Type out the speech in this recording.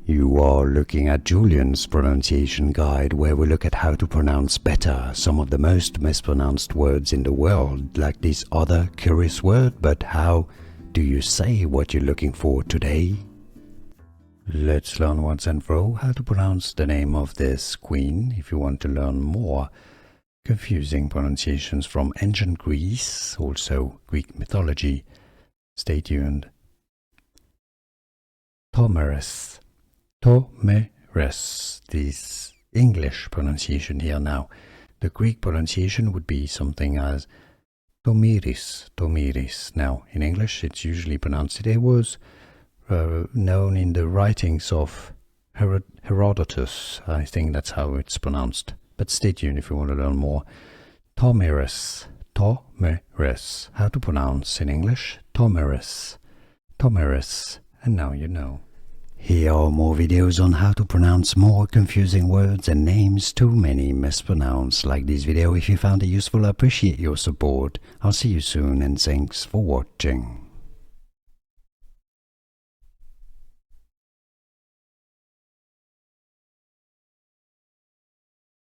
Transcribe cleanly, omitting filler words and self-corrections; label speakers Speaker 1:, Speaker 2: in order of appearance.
Speaker 1: You are looking at Julian's pronunciation guide, where we look at how to pronounce better some of the most mispronounced words in the world, like this other curious word. But how do you say what you're looking for today? Let's learn once and for all how to pronounce the name of this queen. If you want to learn more confusing pronunciations from ancient Greece, also Greek mythology, stay tuned. Tomyris. Tomyris. This English pronunciation here now. The Greek pronunciation would be something as Tomyris, Tomyris. Now, in English, it's usually pronounced. It was known in the writings of Herodotus. I think that's how it's pronounced. But stay tuned if you want to learn more. Tomyris. Tomyris. How to pronounce in English? Tomyris. Tomyris. And now you know. Here are more videos on how to pronounce more confusing words and names too many mispronounced. Like this video if you found it useful. I appreciate your support. I'll see you soon and thanks for watching.